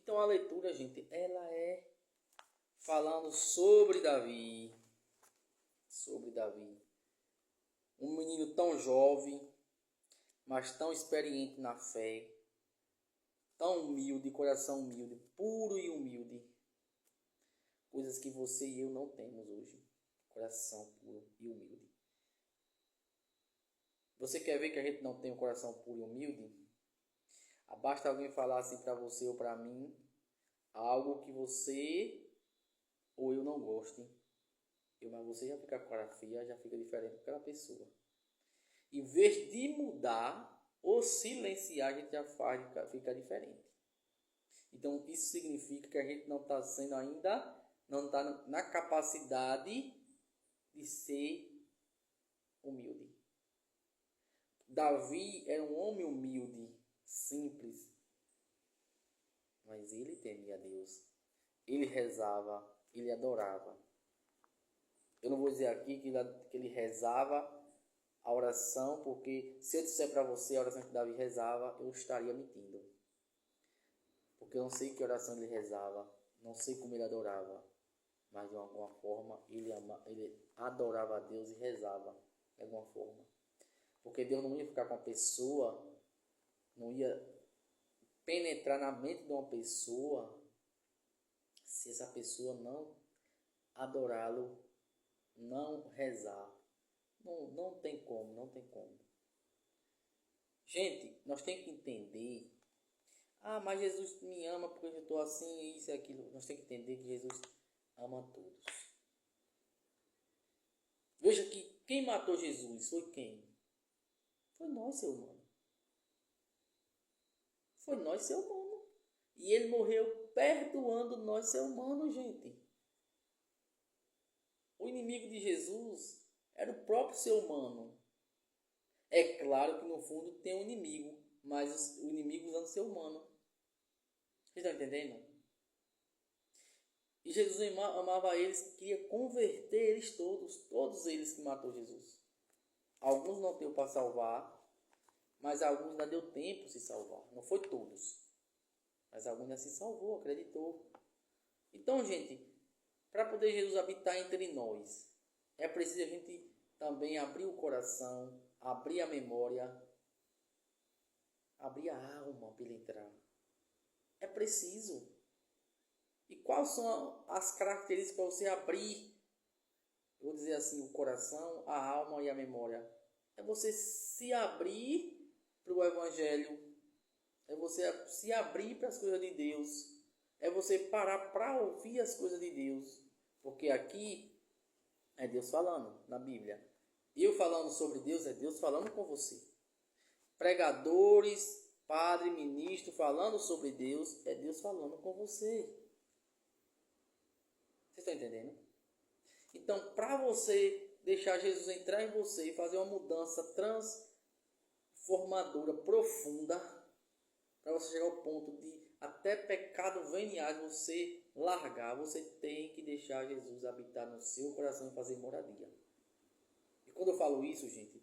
Então a leitura, gente, ela é falando sobre Davi. Sobre Davi. Um menino tão jovem, mas tão experiente na fé. Tão humilde, coração humilde, puro e humilde. Coisas que você e eu não temos hoje. Coração puro e humilde. Você quer ver que a gente não tem um coração puro e humilde? Basta alguém falar assim para você ou para mim algo que você ou eu não goste. Mas você já fica com a cara feia, já fica diferente com aquela pessoa. Em vez de mudar ou silenciar, a gente já faz, fica diferente. Então isso significa que a gente não está sendo ainda, não está na capacidade de ser humilde. Davi era um homem humilde, simples, mas ele temia a Deus. Ele rezava, ele adorava. Eu não vou dizer aqui que ele rezava a oração, porque se eu disser para você a oração que Davi rezava, eu estaria mentindo. Porque eu não sei que oração ele rezava, não sei como ele adorava, mas de alguma forma ele adorava a Deus e rezava de alguma forma. Porque Deus não ia ficar com a pessoa, não ia penetrar na mente de uma pessoa se essa pessoa não adorá-lo, não rezar. Não tem como, não tem como. Gente, nós temos que entender. Mas Jesus me ama porque eu estou assim, isso e aquilo. Nós temos que entender que Jesus ama todos. Veja que quem matou Jesus foi quem? Foi nós, ser humano. Foi nós, ser humano. E ele morreu perdoando nós, ser humano, gente. O inimigo de Jesus era o próprio ser humano. É claro que no fundo tem um inimigo, mas o inimigo usando ser humano. Vocês estão entendendo? E Jesus amava eles, queria converter eles todos eles que matou Jesus. Alguns não deu para salvar, mas alguns ainda deu tempo de se salvar. Não foi todos, mas alguns ainda se salvou, acreditou. Então, gente, para poder Jesus habitar entre nós, é preciso a gente também abrir o coração, abrir a memória, abrir a alma para ele entrar. É preciso. E quais são as características para você abrir, eu vou dizer assim, o coração, a alma e a memória? É você se abrir para o Evangelho. É você se abrir para as coisas de Deus. É você parar para ouvir as coisas de Deus. Porque aqui é Deus falando na Bíblia. Eu falando sobre Deus, é Deus falando com você. Pregadores, padre, ministro falando sobre Deus, é Deus falando com você. Vocês estão entendendo? Então, para você deixar Jesus entrar em você e fazer uma mudança transformadora, profunda, para você chegar ao ponto de até pecado venial você largar, você tem que deixar Jesus habitar no seu coração e fazer moradia. E quando eu falo isso, gente,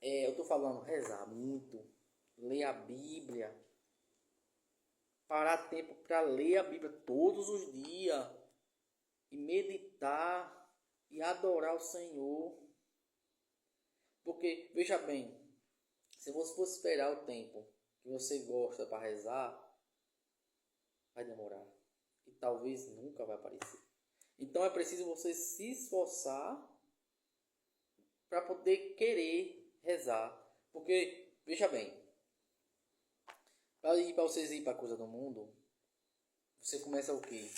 eu estou falando rezar muito, ler a Bíblia, parar tempo para ler a Bíblia todos os dias e meditar e adorar o Senhor. Porque, veja bem, se você fosse esperar o tempo que você gosta para rezar, vai demorar. E talvez nunca vai aparecer. Então é preciso você se esforçar para poder querer rezar. Porque, veja bem, para vocês ir para a coisa do mundo, você começa o quê?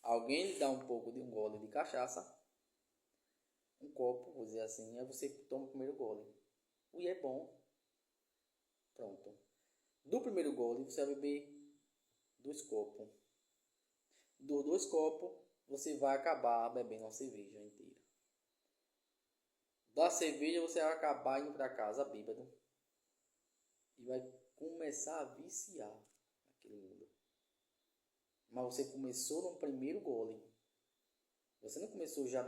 Alguém lhe dá um pouco de um gole de cachaça, um copo, vou dizer assim, aí você toma o primeiro gole. E é bom. Pronto. Do primeiro gole, você vai beber 2 copos. Dos 2 copos, você vai acabar bebendo uma cerveja inteira. Da cerveja, você vai acabar indo para casa bêbado. E vai começar a viciar naquele mundo. Mas você começou no primeiro gole. Você não começou já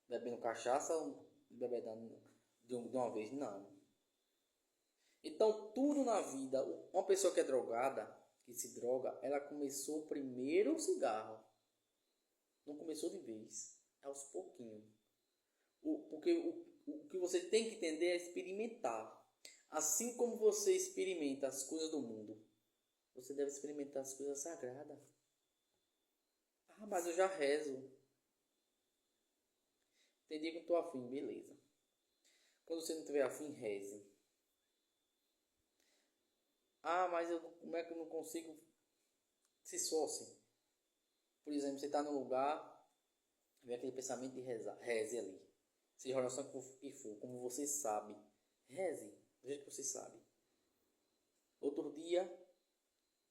bebendo cachaça ou bebendo de uma vez, não. Então, tudo na vida, uma pessoa que é drogada, que se droga, ela começou primeiro o cigarro. Não começou de vez. É aos pouquinhos. Porque o que você tem que entender é experimentar. Assim como você experimenta as coisas do mundo, você deve experimentar as coisas sagradas. Ah, mas eu já rezo. Tem dia que eu estou afim, beleza. Quando você não estiver afim, reze. Ah, mas como é que eu não consigo? Se esforce. Por exemplo, você está num lugar, vem aquele pensamento de rezar. Reze ali. Seja a oração que for, como você sabe. Reze, do jeito que você sabe. Outro dia,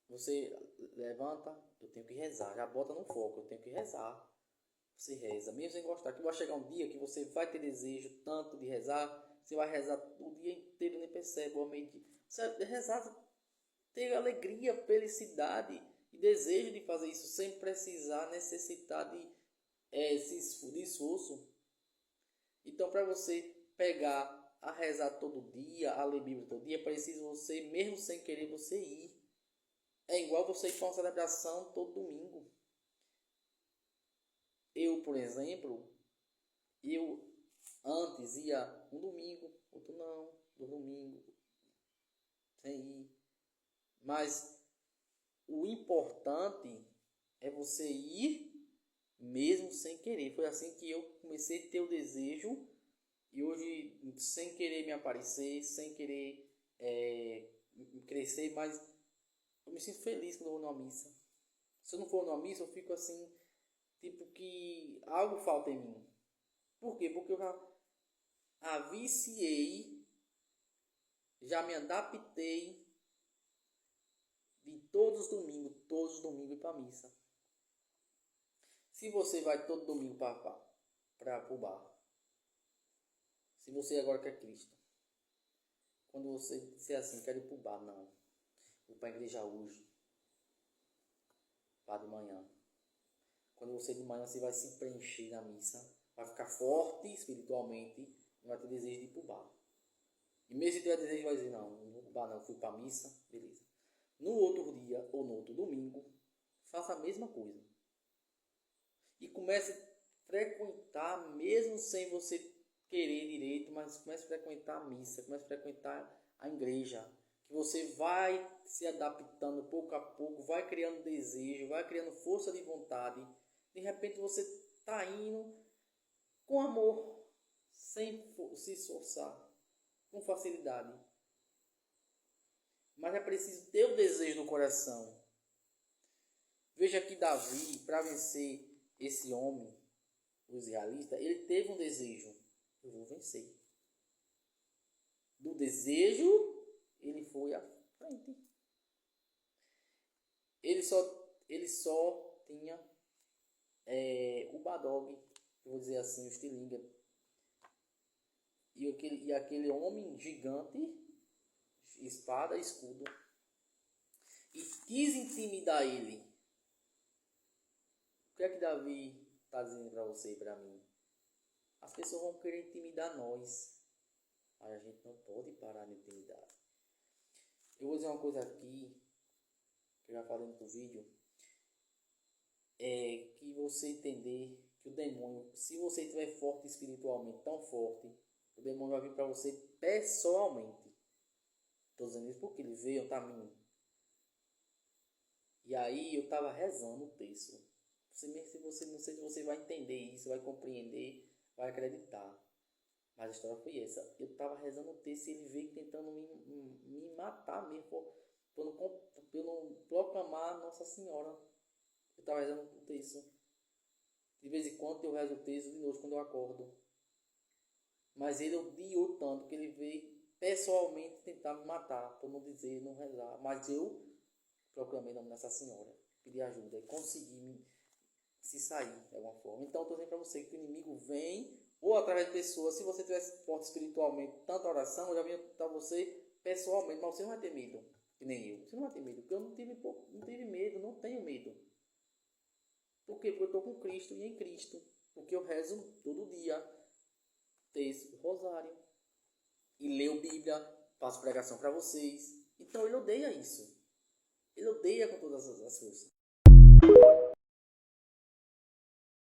você levanta, eu tenho que rezar. Já bota no foco, eu tenho que rezar. Você reza, mesmo sem gostar. Que vai chegar um dia que você vai ter desejo tanto de rezar. Você vai rezar o dia inteiro, nem percebe. Você vai rezar, ter alegria, felicidade e desejo de fazer isso sem precisar, necessitar de esforço. Então, para você pegar a rezar todo dia, a ler Bíblia todo dia, é preciso você, mesmo sem querer, você ir. É igual você ir para uma celebração todo domingo. Eu, por exemplo, antes ia um domingo, outro não, do domingo, sem ir. Mas o importante é você ir mesmo sem querer. Foi assim que eu comecei a ter o desejo e hoje, sem querer me aparecer, sem querer crescer, mas eu me sinto feliz quando eu vou numa missa. Se eu não for numa missa, eu fico assim, tipo que algo falta em mim. Por quê? Porque eu já viciei, já me adaptei de todos os domingos ir para a missa. Se você vai todo domingo para o bar, se você agora quer Cristo, quando você disser assim, quero ir para o bar, não, vou para a igreja hoje, lá de manhã. Quando você de manhã você vai se preencher na missa, vai ficar forte espiritualmente, não vai ter desejo de ir para o bar. E mesmo se tiver desejo, vai dizer, não vou para o bar não, fui para a missa, beleza. No outro dia ou no outro domingo, faça a mesma coisa. E comece a frequentar, mesmo sem você querer direito, mas comece a frequentar a missa, comece a frequentar a igreja. Que você vai se adaptando pouco a pouco, vai criando desejo, vai criando força de vontade. De repente você está indo com amor, sem se esforçar, com facilidade. Mas é preciso ter o desejo no coração. Veja que Davi, para vencer esse homem, o israelita, ele teve um desejo. Eu vou vencer. Do desejo, ele foi à frente. Ele só tinha o badog, eu vou dizer assim, o estilinga. E aquele homem gigante, espada e escudo. E quis intimidar ele. O que é que Davi está dizendo para você e para mim? As pessoas vão querer intimidar nós. Mas a gente não pode parar de intimidar. Eu vou dizer uma coisa aqui, que eu já falei no outro vídeo. É que você entender que o demônio, se você estiver forte espiritualmente, tão forte, o demônio vai vir para você pessoalmente. Estou dizendo isso porque ele veio a mim. E aí eu estava rezando o texto. Você não sei se você vai entender isso, vai compreender, vai acreditar. Mas a história foi essa. Eu estava rezando o texto e ele veio tentando me matar mesmo. Por não proclamar Nossa Senhora. Eu estava rezando o texto. De vez em quando eu rezo o texto de noite quando eu acordo. Mas ele odiou tanto que ele veio pessoalmente tentar me matar. Por não dizer, não rezar. Mas eu proclamei o nome Nossa Senhora. Pedi ajuda e consegui se sair de alguma forma. Então eu estou dizendo para você que o inimigo vem, ou através de pessoas, se você tivesse forte espiritualmente, tanta oração, eu já vinha para você pessoalmente, mas você não vai ter medo, que nem eu. Você não vai ter medo, porque eu não tive medo, não tenho medo. Por quê? Porque eu estou com Cristo e em Cristo. Porque eu rezo todo dia, texto, rosário, e leio Bíblia, faço pregação para vocês. Então ele odeia isso. Ele odeia com todas as forças.